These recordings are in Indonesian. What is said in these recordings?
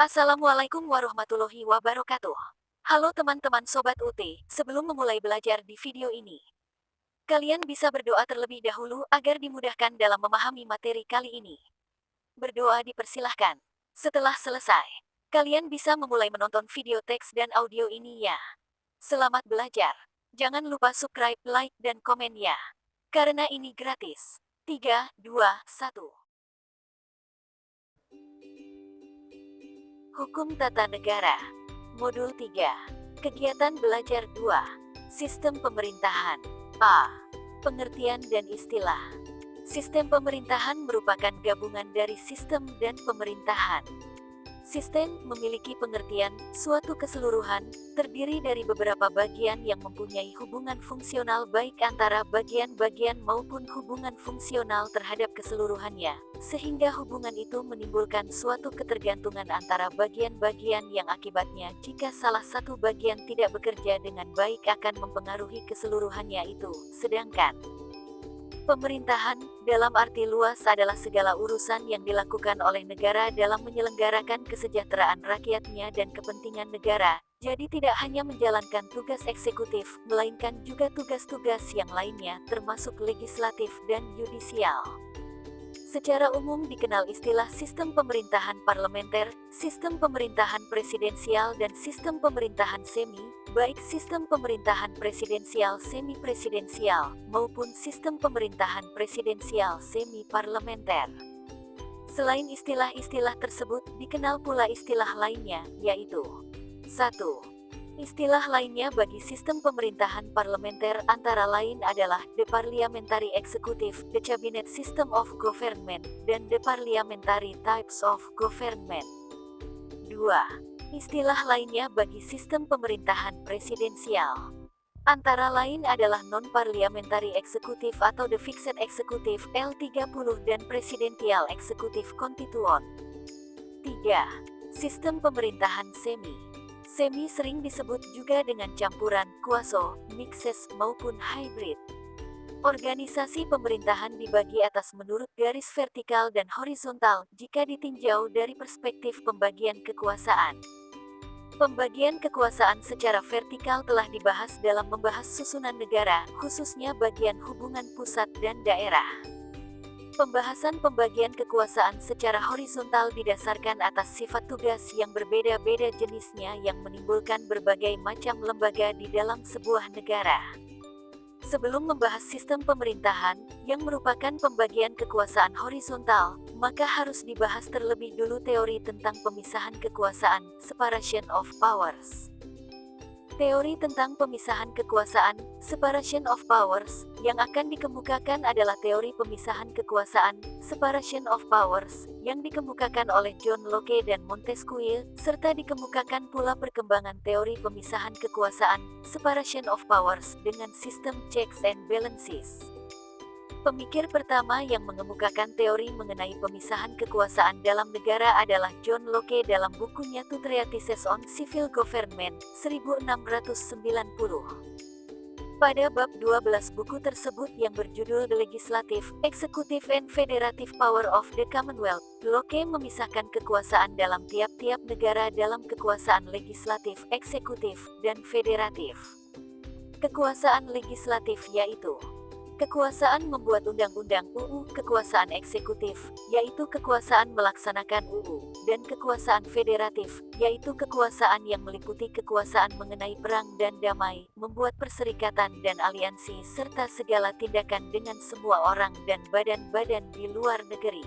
Assalamualaikum warahmatullahi wabarakatuh. Halo teman-teman Sobat UT, sebelum memulai belajar di video ini, kalian bisa berdoa terlebih dahulu agar dimudahkan dalam memahami materi kali ini. Berdoa dipersilahkan. Setelah selesai, kalian bisa memulai menonton video teks dan audio ini ya. Selamat belajar. Jangan lupa subscribe, like, dan komen ya. Karena ini gratis. 3, 2, 1. Hukum Tata Negara. Modul 3. Kegiatan belajar 2. Sistem pemerintahan. A. Pengertian dan istilah. Sistem pemerintahan merupakan gabungan dari sistem dan pemerintahan. Sistem memiliki pengertian, suatu keseluruhan, terdiri dari beberapa bagian yang mempunyai hubungan fungsional baik antara bagian-bagian maupun hubungan fungsional terhadap keseluruhannya, sehingga hubungan itu menimbulkan suatu ketergantungan antara bagian-bagian yang akibatnya jika salah satu bagian tidak bekerja dengan baik akan mempengaruhi keseluruhannya itu, sedangkan pemerintahan, dalam arti luas adalah segala urusan yang dilakukan oleh negara dalam menyelenggarakan kesejahteraan rakyatnya dan kepentingan negara, jadi tidak hanya menjalankan tugas eksekutif, melainkan juga tugas-tugas yang lainnya, termasuk legislatif dan yudisial. Secara umum dikenal istilah sistem pemerintahan parlementer, sistem pemerintahan presidensial dan sistem pemerintahan semi, baik sistem pemerintahan presidensial semi-presidensial, maupun sistem pemerintahan presidensial semi-parlementer. Selain istilah-istilah tersebut, dikenal pula istilah lainnya, yaitu 1. Istilah lainnya bagi sistem pemerintahan parlementer antara lain adalah the parliamentary executive, the cabinet system of government, dan the parliamentary types of government. 2. Istilah lainnya bagi sistem pemerintahan presidensial antara lain adalah non-parliamentary executive atau the fixed executive L30 dan presidential executive constituent. 3. Sistem pemerintahan semi. Semi sering disebut juga dengan campuran, quasi, mixes, maupun hybrid. Organisasi pemerintahan dibagi atas menurut garis vertikal dan horizontal jika ditinjau dari perspektif pembagian kekuasaan. Pembagian kekuasaan secara vertikal telah dibahas dalam membahas susunan negara, khususnya bagian hubungan pusat dan daerah. Pembahasan pembagian kekuasaan secara horizontal didasarkan atas sifat tugas yang berbeda-beda jenisnya yang menimbulkan berbagai macam lembaga di dalam sebuah negara. Sebelum membahas sistem pemerintahan, yang merupakan pembagian kekuasaan horizontal, maka harus dibahas terlebih dulu teori tentang pemisahan kekuasaan, separation of powers. Teori tentang pemisahan kekuasaan, separation of powers, yang akan dikemukakan adalah teori pemisahan kekuasaan, separation of powers, yang dikemukakan oleh John Locke dan Montesquieu, serta dikemukakan pula perkembangan teori pemisahan kekuasaan, separation of powers, dengan sistem checks and balances. Pemikir pertama yang mengemukakan teori mengenai pemisahan kekuasaan dalam negara adalah John Locke dalam bukunya Two Treatises on Civil Government, 1690. Pada bab 12 buku tersebut yang berjudul The Legislative, Executive and Federative Power of the Commonwealth, Locke memisahkan kekuasaan dalam tiap-tiap negara dalam kekuasaan legislatif, eksekutif, dan federatif. Kekuasaan legislatif yaitu kekuasaan membuat undang-undang (UU), kekuasaan eksekutif, yaitu kekuasaan melaksanakan UU, dan kekuasaan federatif, yaitu kekuasaan yang meliputi kekuasaan mengenai perang dan damai, membuat perserikatan dan aliansi serta segala tindakan dengan semua orang dan badan-badan di luar negeri.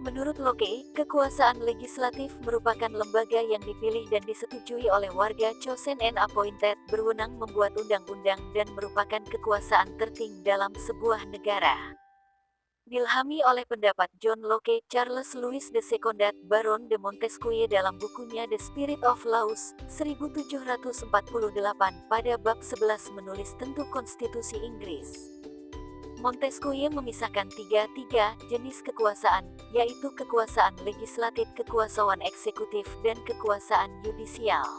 Menurut Locke, kekuasaan legislatif merupakan lembaga yang dipilih dan disetujui oleh warga chosen and appointed, berwenang membuat undang-undang dan merupakan kekuasaan tertinggi dalam sebuah negara. Dilhami oleh pendapat John Locke, Charles Louis de Secondat, Baron de Montesquieu dalam bukunya The Spirit of Laws, 1748, pada bab 11 menulis tentu konstitusi Inggris. Montesquieu memisahkan tiga jenis kekuasaan, yaitu kekuasaan legislatif, kekuasaan eksekutif, dan kekuasaan yudisial.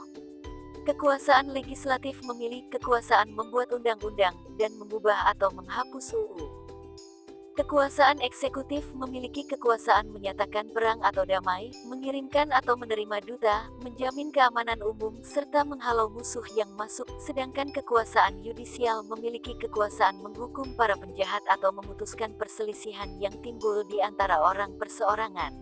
Kekuasaan legislatif memiliki kekuasaan membuat undang-undang, dan mengubah atau menghapus UU. Kekuasaan eksekutif memiliki kekuasaan menyatakan perang atau damai, mengirimkan atau menerima duta, menjamin keamanan umum, serta menghalau musuh yang masuk, sedangkan kekuasaan yudisial memiliki kekuasaan menghukum para penjahat atau memutuskan perselisihan yang timbul di antara orang perseorangan.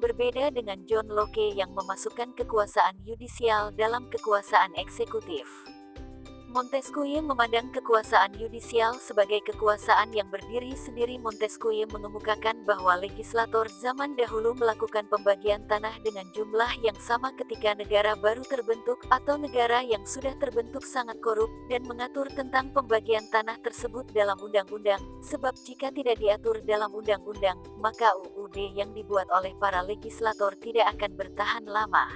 Berbeda dengan John Locke yang memasukkan kekuasaan yudisial dalam kekuasaan eksekutif. Montesquieu memandang kekuasaan yudisial sebagai kekuasaan yang berdiri sendiri. Montesquieu mengemukakan bahwa legislator zaman dahulu melakukan pembagian tanah dengan jumlah yang sama ketika negara baru terbentuk atau negara yang sudah terbentuk sangat korup, dan mengatur tentang pembagian tanah tersebut dalam undang-undang, sebab jika tidak diatur dalam undang-undang, maka UUD yang dibuat oleh para legislator tidak akan bertahan lama.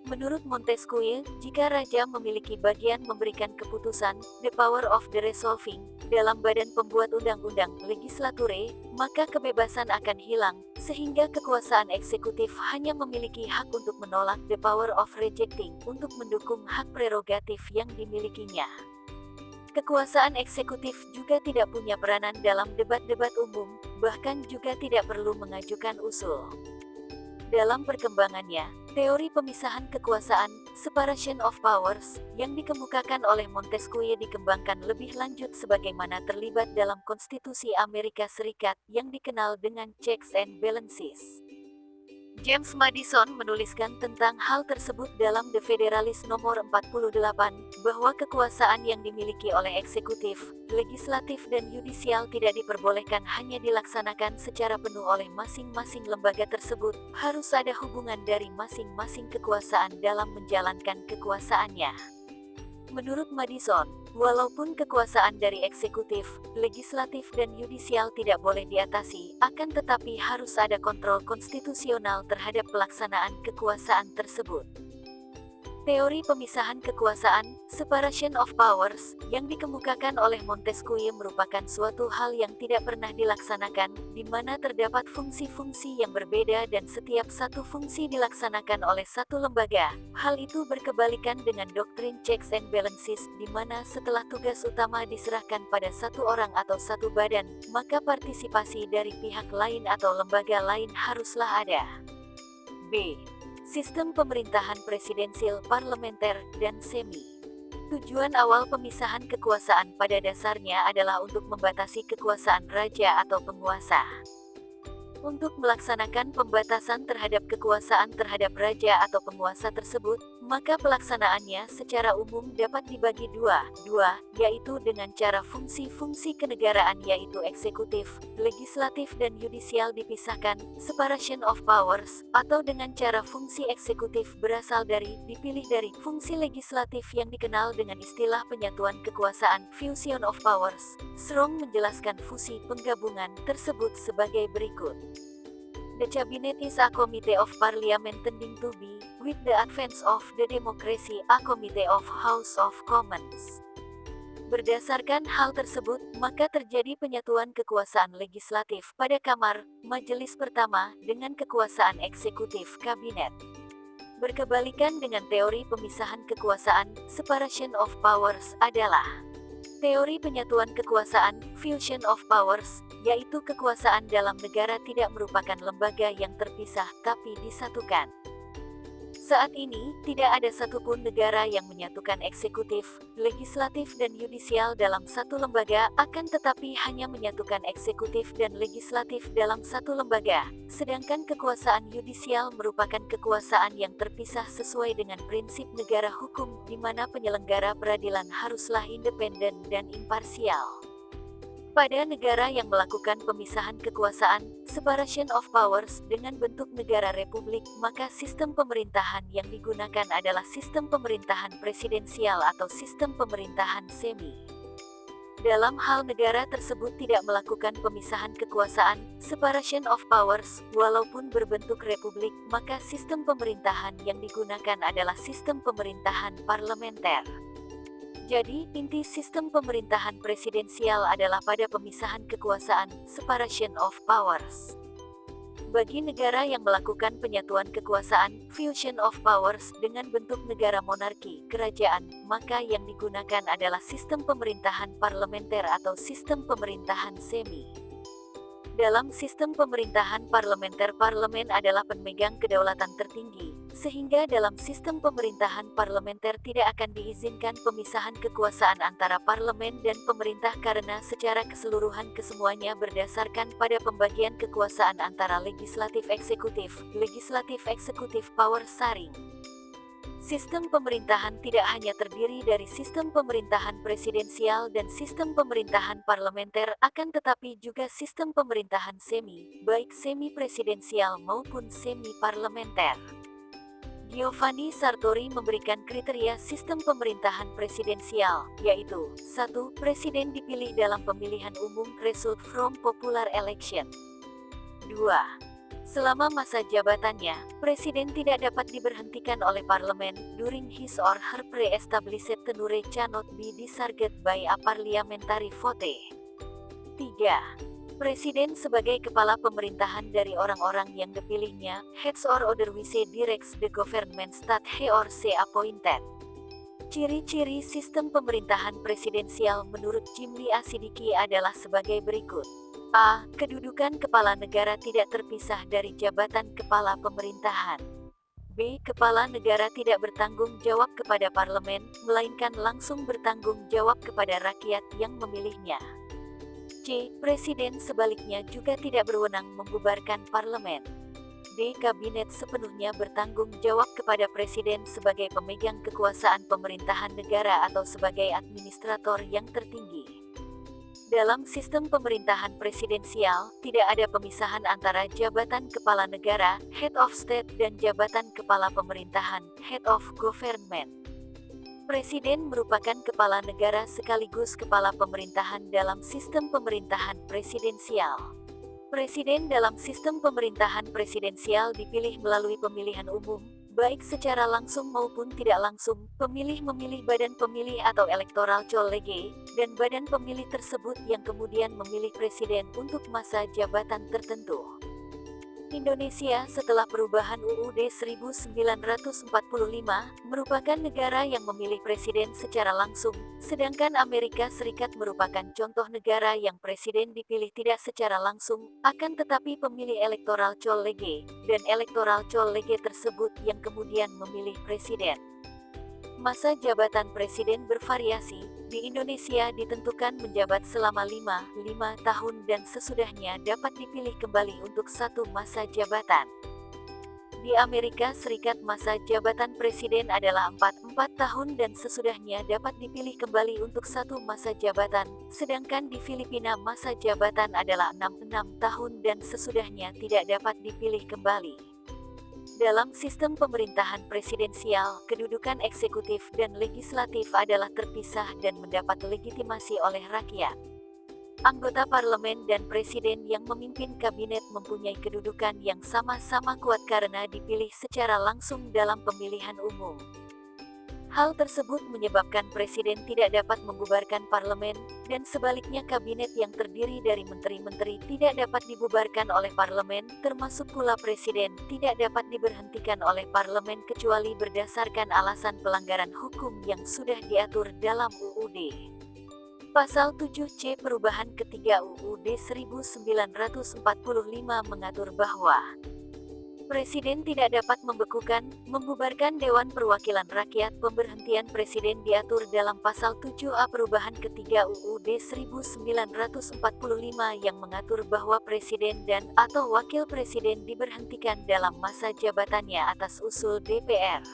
Menurut Montesquieu, jika raja memiliki bagian memberikan keputusan, the power of the resolving, dalam badan pembuat undang-undang, legislature, maka kebebasan akan hilang, sehingga kekuasaan eksekutif hanya memiliki hak untuk menolak, the power of rejecting, untuk mendukung hak prerogatif yang dimilikinya. Kekuasaan eksekutif juga tidak punya peranan dalam debat-debat umum, bahkan juga tidak perlu mengajukan usul. Dalam perkembangannya, teori pemisahan kekuasaan, separation of powers, yang dikemukakan oleh Montesquieu dikembangkan lebih lanjut sebagaimana terlibat dalam Konstitusi Amerika Serikat yang dikenal dengan checks and balances. James Madison menuliskan tentang hal tersebut dalam The Federalist nomor 48, bahwa kekuasaan yang dimiliki oleh eksekutif, legislatif dan yudisial tidak diperbolehkan hanya dilaksanakan secara penuh oleh masing-masing lembaga tersebut, harus ada hubungan dari masing-masing kekuasaan dalam menjalankan kekuasaannya. Menurut Madison, walaupun kekuasaan dari eksekutif, legislatif dan yudisial tidak boleh diatasi, akan tetapi harus ada kontrol konstitusional terhadap pelaksanaan kekuasaan tersebut. Teori pemisahan kekuasaan, separation of powers, yang dikemukakan oleh Montesquieu merupakan suatu hal yang tidak pernah dilaksanakan, di mana terdapat fungsi-fungsi yang berbeda dan setiap satu fungsi dilaksanakan oleh satu lembaga. Hal itu berkebalikan dengan doktrin checks and balances, di mana setelah tugas utama diserahkan pada satu orang atau satu badan, maka partisipasi dari pihak lain atau lembaga lain haruslah ada. B. Sistem pemerintahan presidensial, parlementer, dan semi. Tujuan awal pemisahan kekuasaan pada dasarnya adalah untuk membatasi kekuasaan raja atau penguasa. Untuk melaksanakan pembatasan terhadap kekuasaan terhadap raja atau penguasa tersebut, maka pelaksanaannya secara umum dapat dibagi dua, yaitu dengan cara fungsi-fungsi kenegaraan yaitu eksekutif, legislatif dan yudisial dipisahkan, separation of powers, atau dengan cara fungsi eksekutif berasal dari, dipilih dari, fungsi legislatif yang dikenal dengan istilah penyatuan kekuasaan, fusion of powers. Strong menjelaskan fusi penggabungan tersebut sebagai berikut. The cabinet is a committee of parliament tending to be, with the advance of the democracy, a committee of House of Commons. Berdasarkan hal tersebut, maka terjadi penyatuan kekuasaan legislatif pada kamar, majelis pertama, dengan kekuasaan eksekutif kabinet. Berkebalikan dengan teori pemisahan kekuasaan, separation of powers, adalah teori penyatuan kekuasaan, fusion of powers, yaitu kekuasaan dalam negara tidak merupakan lembaga yang terpisah, tapi disatukan. Saat ini, tidak ada satupun negara yang menyatukan eksekutif, legislatif dan yudisial dalam satu lembaga, akan tetapi hanya menyatukan eksekutif dan legislatif dalam satu lembaga, sedangkan kekuasaan yudisial merupakan kekuasaan yang terpisah sesuai dengan prinsip negara hukum, di mana penyelenggara peradilan haruslah independen dan imparsial. Pada negara yang melakukan pemisahan kekuasaan, separation of powers, dengan bentuk negara republik, maka sistem pemerintahan yang digunakan adalah sistem pemerintahan presidensial atau sistem pemerintahan semi. Dalam hal negara tersebut tidak melakukan pemisahan kekuasaan, separation of powers, walaupun berbentuk republik, maka sistem pemerintahan yang digunakan adalah sistem pemerintahan parlementer. Jadi, inti sistem pemerintahan presidensial adalah pada pemisahan kekuasaan, separation of powers. Bagi negara yang melakukan penyatuan kekuasaan, fusion of powers, dengan bentuk negara monarki, kerajaan, maka yang digunakan adalah sistem pemerintahan parlementer atau sistem pemerintahan semi. Dalam sistem pemerintahan parlementer, parlemen adalah pemegang kedaulatan tertinggi, sehingga dalam sistem pemerintahan parlementer tidak akan diizinkan pemisahan kekuasaan antara parlemen dan pemerintah karena secara keseluruhan kesemuanya berdasarkan pada pembagian kekuasaan antara legislatif eksekutif power sharing. Sistem pemerintahan tidak hanya terdiri dari sistem pemerintahan presidensial dan sistem pemerintahan parlementer, akan tetapi juga sistem pemerintahan semi, baik semi-presidensial maupun semi-parlementer. Giovanni Sartori memberikan kriteria sistem pemerintahan presidensial, yaitu 1. Presiden dipilih dalam pemilihan umum result from popular election. 2. Selama masa jabatannya, presiden tidak dapat diberhentikan oleh parlemen during his or her pre-established tenure cannot be disargued by a parliamentary vote. 3. Presiden sebagai kepala pemerintahan dari orang-orang yang dipilihnya, heads or otherwise directs the government that he or she appointed. Ciri-ciri sistem pemerintahan presidensial menurut Jimli Asidiki adalah sebagai berikut. A. Kedudukan kepala negara tidak terpisah dari jabatan kepala pemerintahan. B. Kepala negara tidak bertanggung jawab kepada parlemen, melainkan langsung bertanggung jawab kepada rakyat yang memilihnya. C. Presiden sebaliknya juga tidak berwenang membubarkan parlemen. D. Kabinet sepenuhnya bertanggung jawab kepada presiden sebagai pemegang kekuasaan pemerintahan negara atau sebagai administrator yang tertinggi. Dalam sistem pemerintahan presidensial, tidak ada pemisahan antara jabatan kepala negara, head of state, dan jabatan kepala pemerintahan, head of government. Presiden merupakan kepala negara sekaligus kepala pemerintahan dalam sistem pemerintahan presidensial. Presiden dalam sistem pemerintahan presidensial dipilih melalui pemilihan umum, baik secara langsung maupun tidak langsung. Pemilih memilih badan pemilih atau electoral college, dan badan pemilih tersebut yang kemudian memilih presiden untuk masa jabatan tertentu. Indonesia setelah perubahan UUD 1945 merupakan negara yang memilih presiden secara langsung, sedangkan Amerika Serikat merupakan contoh negara yang presiden dipilih tidak secara langsung, akan tetapi pemilih electoral college, dan electoral college tersebut yang kemudian memilih presiden. Masa jabatan presiden bervariasi. Di Indonesia ditentukan menjabat selama 5 tahun dan sesudahnya dapat dipilih kembali untuk satu masa jabatan. Di Amerika Serikat masa jabatan presiden adalah 4 tahun dan sesudahnya dapat dipilih kembali untuk satu masa jabatan, sedangkan di Filipina masa jabatan adalah 6 tahun dan sesudahnya tidak dapat dipilih kembali. Dalam sistem pemerintahan presidensial, kedudukan eksekutif dan legislatif adalah terpisah dan mendapat legitimasi oleh rakyat. Anggota parlemen dan presiden yang memimpin kabinet mempunyai kedudukan yang sama-sama kuat karena dipilih secara langsung dalam pemilihan umum. Hal tersebut menyebabkan presiden tidak dapat membubarkan parlemen, dan sebaliknya kabinet yang terdiri dari menteri-menteri tidak dapat dibubarkan oleh parlemen, termasuk pula presiden tidak dapat diberhentikan oleh parlemen kecuali berdasarkan alasan pelanggaran hukum yang sudah diatur dalam UUD. Pasal 7C perubahan ketiga UUD 1945 mengatur bahwa Presiden tidak dapat membubarkan Dewan Perwakilan Rakyat. Pemberhentian presiden diatur dalam Pasal 7A perubahan ketiga UUD 1945 yang mengatur bahwa presiden dan atau wakil presiden diberhentikan dalam masa jabatannya atas usul DPR.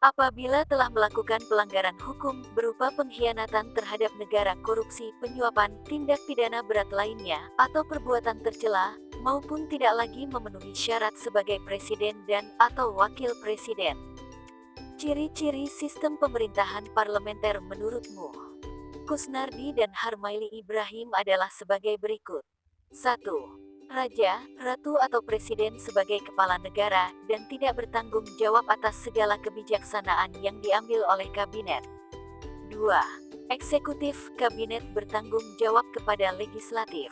Apabila telah melakukan pelanggaran hukum berupa pengkhianatan terhadap negara, korupsi, penyuapan, tindak pidana berat lainnya, atau perbuatan tercela, maupun tidak lagi memenuhi syarat sebagai presiden dan atau wakil presiden. Ciri-ciri sistem pemerintahan parlementer menurutmu? Kusnardi dan Harmaili Ibrahim adalah sebagai berikut. 1. Raja, ratu atau presiden sebagai kepala negara, dan tidak bertanggung jawab atas segala kebijaksanaan yang diambil oleh kabinet. 2. Eksekutif, kabinet bertanggung jawab kepada legislatif.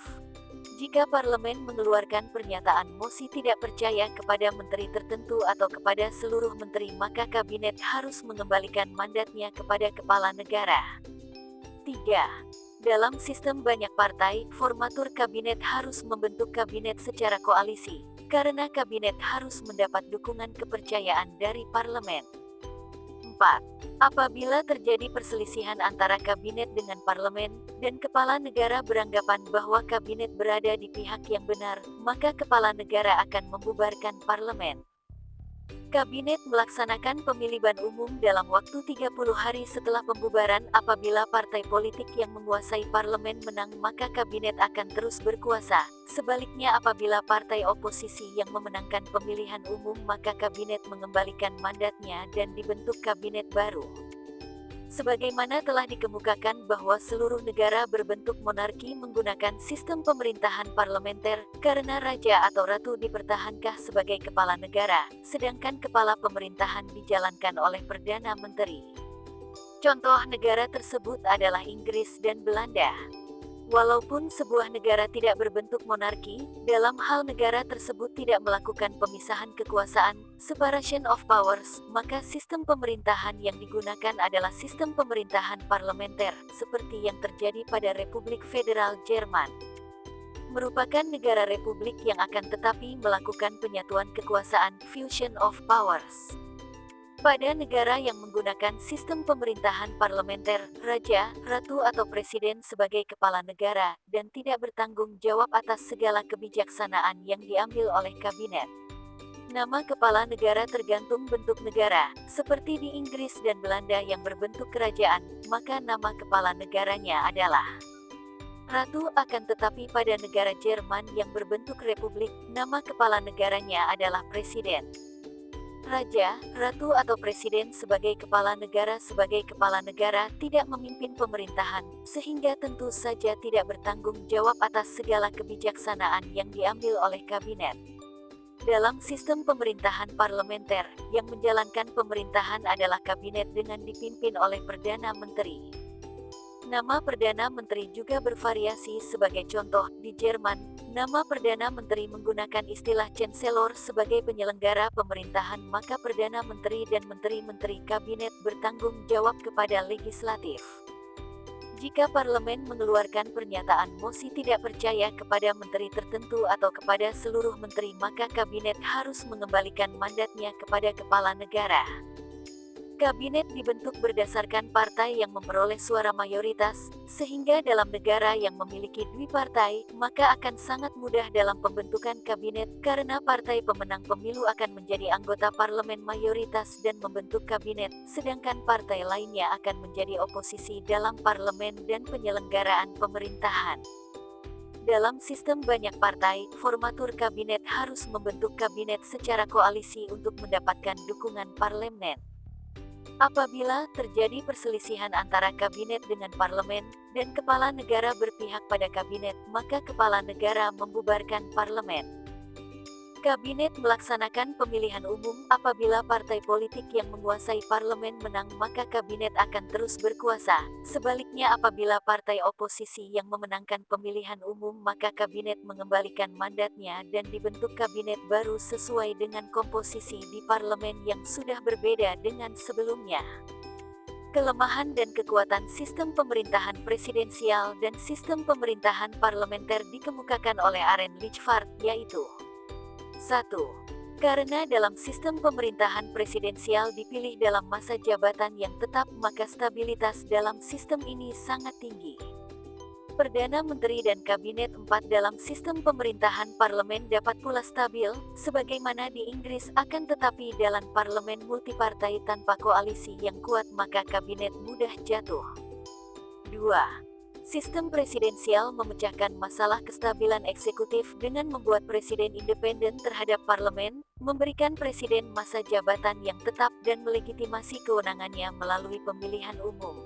Jika parlemen mengeluarkan pernyataan mosi tidak percaya kepada menteri tertentu atau kepada seluruh menteri, maka kabinet harus mengembalikan mandatnya kepada kepala negara. 3. Dalam sistem banyak partai, formatur kabinet harus membentuk kabinet secara koalisi, karena kabinet harus mendapat dukungan kepercayaan dari parlemen. 4. Apabila terjadi perselisihan antara kabinet dengan parlemen, dan kepala negara beranggapan bahwa kabinet berada di pihak yang benar, maka kepala negara akan membubarkan parlemen. Kabinet melaksanakan pemilihan umum dalam waktu 30 hari setelah pembubaran. Apabila partai politik yang menguasai parlemen menang, maka kabinet akan terus berkuasa. Sebaliknya, apabila partai oposisi yang memenangkan pemilihan umum, maka kabinet mengembalikan mandatnya dan dibentuk kabinet baru. Sebagaimana telah dikemukakan bahwa seluruh negara berbentuk monarki menggunakan sistem pemerintahan parlementer, karena raja atau ratu dipertahankan sebagai kepala negara, sedangkan kepala pemerintahan dijalankan oleh Perdana Menteri. Contoh negara tersebut adalah Inggris dan Belanda. Walaupun sebuah negara tidak berbentuk monarki, dalam hal negara tersebut tidak melakukan pemisahan kekuasaan, separation of powers, maka sistem pemerintahan yang digunakan adalah sistem pemerintahan parlementer, seperti yang terjadi pada Republik Federal Jerman. Merupakan negara republik yang akan tetapi melakukan penyatuan kekuasaan, fusion of powers. Pada negara yang menggunakan sistem pemerintahan parlementer, raja, ratu atau presiden sebagai kepala negara, dan tidak bertanggung jawab atas segala kebijaksanaan yang diambil oleh kabinet. Nama kepala negara tergantung bentuk negara, seperti di Inggris dan Belanda yang berbentuk kerajaan, maka nama kepala negaranya adalah ratu. Akan tetapi pada negara Jerman yang berbentuk republik, nama kepala negaranya adalah presiden. Raja, ratu atau presiden sebagai kepala negara tidak memimpin pemerintahan, sehingga tentu saja tidak bertanggung jawab atas segala kebijaksanaan yang diambil oleh kabinet. Dalam sistem pemerintahan parlementer, yang menjalankan pemerintahan adalah kabinet dengan dipimpin oleh Perdana Menteri. Nama Perdana Menteri juga bervariasi. Sebagai contoh, di Jerman, nama Perdana Menteri menggunakan istilah Chancellor sebagai penyelenggara pemerintahan, maka Perdana Menteri dan Menteri-Menteri Kabinet bertanggung jawab kepada legislatif. Jika parlemen mengeluarkan pernyataan mosi tidak percaya kepada menteri tertentu atau kepada seluruh menteri, maka kabinet harus mengembalikan mandatnya kepada kepala negara. Kabinet dibentuk berdasarkan partai yang memperoleh suara mayoritas, sehingga dalam negara yang memiliki dwipartai, maka akan sangat mudah dalam pembentukan kabinet, karena partai pemenang pemilu akan menjadi anggota parlemen mayoritas dan membentuk kabinet, sedangkan partai lainnya akan menjadi oposisi dalam parlemen dan penyelenggaraan pemerintahan. Dalam sistem banyak partai, formatur kabinet harus membentuk kabinet secara koalisi untuk mendapatkan dukungan parlemen. Apabila terjadi perselisihan antara kabinet dengan parlemen, dan kepala negara berpihak pada kabinet, maka kepala negara membubarkan parlemen. Kabinet melaksanakan pemilihan umum. Apabila partai politik yang menguasai parlemen menang, maka kabinet akan terus berkuasa. Sebaliknya, apabila partai oposisi yang memenangkan pemilihan umum, maka kabinet mengembalikan mandatnya dan dibentuk kabinet baru sesuai dengan komposisi di parlemen yang sudah berbeda dengan sebelumnya. Kelemahan dan kekuatan sistem pemerintahan presidensial dan sistem pemerintahan parlementer dikemukakan oleh Arend Lichvaart, yaitu 1. Karena dalam sistem pemerintahan presidensial dipilih dalam masa jabatan yang tetap, maka stabilitas dalam sistem ini sangat tinggi. Perdana Menteri dan Kabinet 4 dalam sistem pemerintahan parlemen dapat pula stabil, sebagaimana di Inggris, akan tetapi dalam parlemen multipartai tanpa koalisi yang kuat, maka kabinet mudah jatuh. 2. Sistem presidensial memecahkan masalah kestabilan eksekutif dengan membuat presiden independen terhadap parlemen, memberikan presiden masa jabatan yang tetap dan melegitimasi kewenangannya melalui pemilihan umum.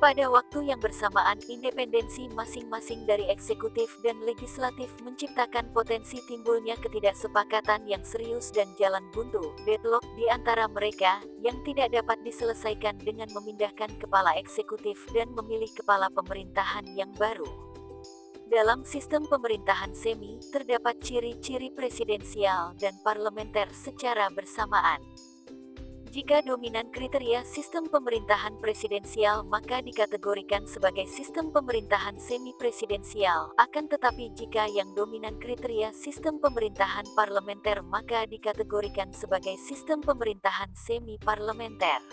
Pada waktu yang bersamaan, independensi masing-masing dari eksekutif dan legislatif menciptakan potensi timbulnya ketidaksepakatan yang serius dan jalan buntu, deadlock, di antara mereka, yang tidak dapat diselesaikan dengan memindahkan kepala eksekutif dan memilih kepala pemerintahan yang baru. Dalam sistem pemerintahan semi, terdapat ciri-ciri presidensial dan parlementer secara bersamaan. Jika dominan kriteria sistem pemerintahan presidensial maka dikategorikan sebagai sistem pemerintahan semi-presidensial, akan tetapi jika yang dominan kriteria sistem pemerintahan parlementer maka dikategorikan sebagai sistem pemerintahan semi-parlementer.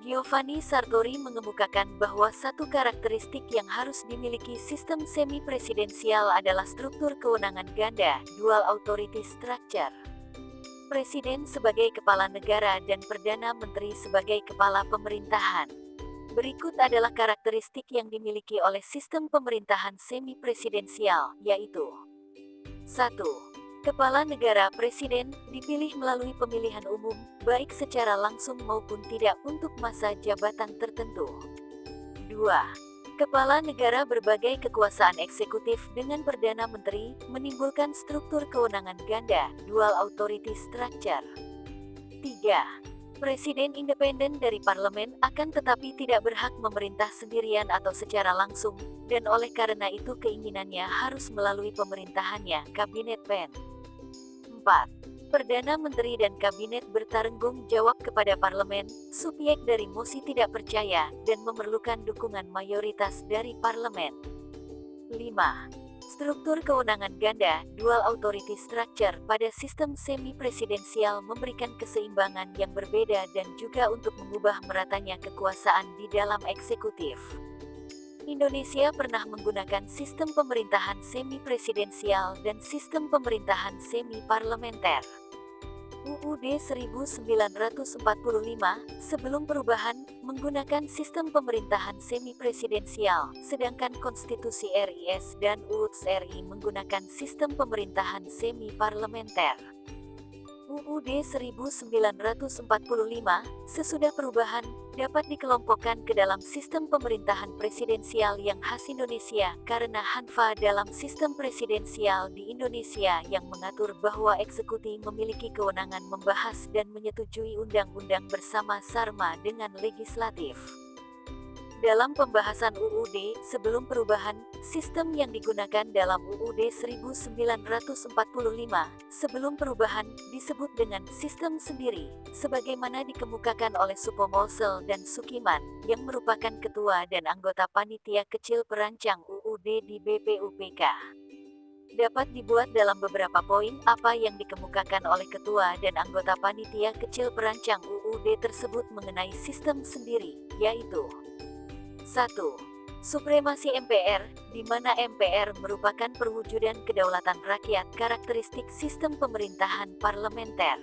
Giovanni Sartori mengemukakan bahwa satu karakteristik yang harus dimiliki sistem semi-presidensial adalah struktur kewenangan ganda, dual authority structure. Presiden sebagai kepala negara dan Perdana Menteri sebagai kepala pemerintahan. Berikut adalah karakteristik yang dimiliki oleh sistem pemerintahan semi-presidensial, yaitu 1. Kepala negara presiden dipilih melalui pemilihan umum, baik secara langsung maupun tidak untuk masa jabatan tertentu. 2. Kepala negara berbagai kekuasaan eksekutif dengan Perdana Menteri, menimbulkan struktur kewenangan ganda, dual authority structure. 3. Presiden independen dari parlemen akan tetapi tidak berhak memerintah sendirian atau secara langsung, dan oleh karena itu keinginannya harus melalui pemerintahannya, kabinet pen. 4. Perdana Menteri dan Kabinet bertanggung jawab kepada parlemen, subjek dari mosi tidak percaya, dan memerlukan dukungan mayoritas dari parlemen. 5. Struktur kewenangan ganda, dual authority structure pada sistem semi-presidensial memberikan keseimbangan yang berbeda dan juga untuk mengubah meratanya kekuasaan di dalam eksekutif. Indonesia pernah menggunakan sistem pemerintahan semi-presidensial dan sistem pemerintahan semi-parlementer. UUD 1945, sebelum perubahan, menggunakan sistem pemerintahan semi-presidensial, sedangkan Konstitusi RIS dan UUD RI menggunakan sistem pemerintahan semi-parlementer. UUD 1945, sesudah perubahan, dapat dikelompokkan ke dalam sistem pemerintahan presidensial yang khas Indonesia, karena Hanfa dalam sistem presidensial di Indonesia yang mengatur bahwa eksekutif memiliki kewenangan membahas dan menyetujui undang-undang bersama-sama dengan legislatif. Dalam pembahasan UUD sebelum perubahan, sistem yang digunakan dalam UUD 1945 sebelum perubahan disebut dengan sistem sendiri, sebagaimana dikemukakan oleh Supomolsel dan Sukiman, yang merupakan ketua dan anggota panitia kecil perancang UUD di BPUPK. Dapat dibuat dalam beberapa poin apa yang dikemukakan oleh ketua dan anggota panitia kecil perancang UUD tersebut mengenai sistem sendiri, yaitu 1. Supremasi MPR, di mana MPR merupakan perwujudan kedaulatan rakyat karakteristik sistem pemerintahan parlementer.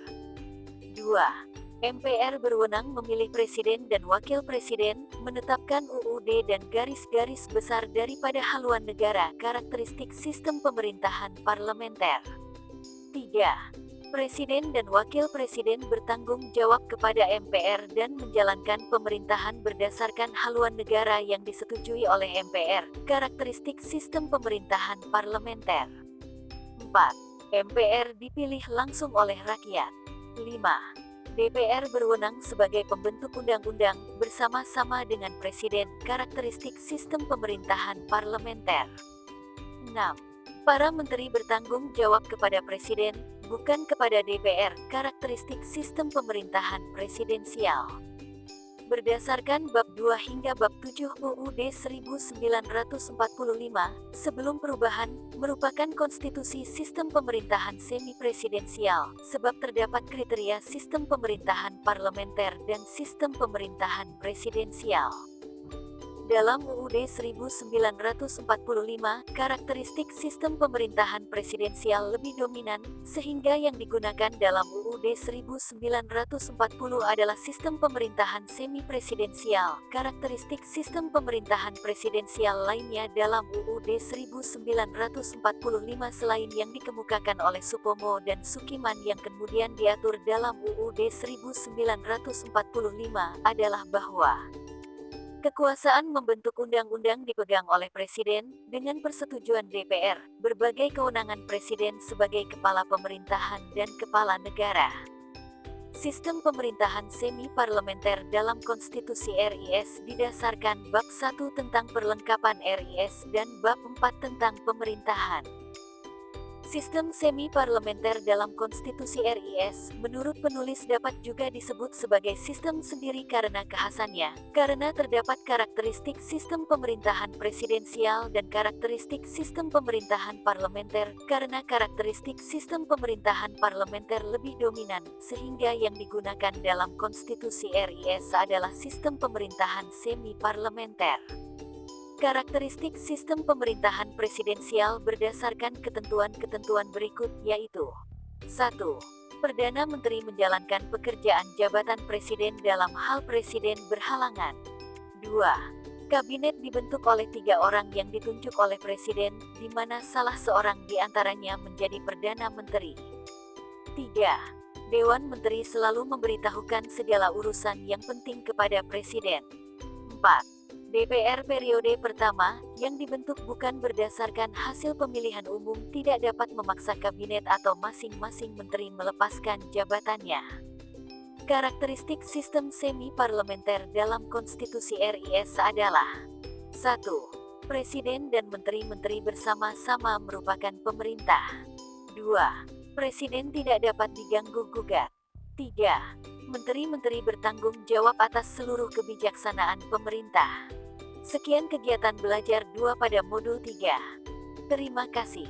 2. MPR berwenang memilih presiden dan wakil presiden, menetapkan UUD dan garis-garis besar daripada haluan negara karakteristik sistem pemerintahan parlementer. 3. Presiden dan Wakil Presiden bertanggung jawab kepada MPR dan menjalankan pemerintahan berdasarkan haluan negara yang disetujui oleh MPR, karakteristik sistem pemerintahan parlementer. 4. MPR dipilih langsung oleh rakyat. 5. DPR berwenang sebagai pembentuk undang-undang, bersama-sama dengan Presiden, karakteristik sistem pemerintahan parlementer. 6. Para menteri bertanggung jawab kepada Presiden, bukan kepada DPR, karakteristik sistem pemerintahan presidensial. Berdasarkan bab 2 hingga bab 7 UUD 1945, sebelum perubahan, merupakan konstitusi sistem pemerintahan semi-presidensial, sebab terdapat kriteria sistem pemerintahan parlementer dan sistem pemerintahan presidensial. Dalam UUD 1945, karakteristik sistem pemerintahan presidensial lebih dominan, sehingga yang digunakan dalam UUD 1940 adalah sistem pemerintahan semi-presidensial. Karakteristik sistem pemerintahan presidensial lainnya dalam UUD 1945 selain yang dikemukakan oleh Supomo dan Sukiman yang kemudian diatur dalam UUD 1945 adalah bahwa kekuasaan membentuk undang-undang dipegang oleh Presiden, dengan persetujuan DPR, berbagai kewenangan Presiden sebagai kepala pemerintahan dan kepala negara. Sistem pemerintahan semi-parlementer dalam Konstitusi RIS didasarkan Bab 1 tentang perlengkapan RIS dan Bab 4 tentang pemerintahan. Sistem semi-parlementer dalam Konstitusi RIS, menurut penulis dapat juga disebut sebagai sistem sendiri karena kekhasannya, karena terdapat karakteristik sistem pemerintahan presidensial dan karakteristik sistem pemerintahan parlementer, karena karakteristik sistem pemerintahan parlementer lebih dominan, sehingga yang digunakan dalam Konstitusi RIS adalah sistem pemerintahan semi-parlementer. Karakteristik sistem pemerintahan presidensial berdasarkan ketentuan-ketentuan berikut, yaitu 1. Perdana Menteri menjalankan pekerjaan jabatan presiden dalam hal presiden berhalangan. 2. Kabinet dibentuk oleh 3 orang yang ditunjuk oleh presiden, di mana salah seorang di antaranya menjadi Perdana Menteri. 3. Dewan Menteri selalu memberitahukan segala urusan yang penting kepada presiden. 4. DPR periode pertama, yang dibentuk bukan berdasarkan hasil pemilihan umum, tidak dapat memaksa kabinet atau masing-masing menteri melepaskan jabatannya. Karakteristik sistem semi-parlementer dalam Konstitusi RIS adalah 1. Presiden dan menteri-menteri bersama-sama merupakan pemerintah. 2. Presiden tidak dapat diganggu-gugat. 3. Menteri-menteri bertanggung jawab atas seluruh kebijaksanaan pemerintah. Sekian kegiatan belajar 2 pada modul 3. Terima kasih.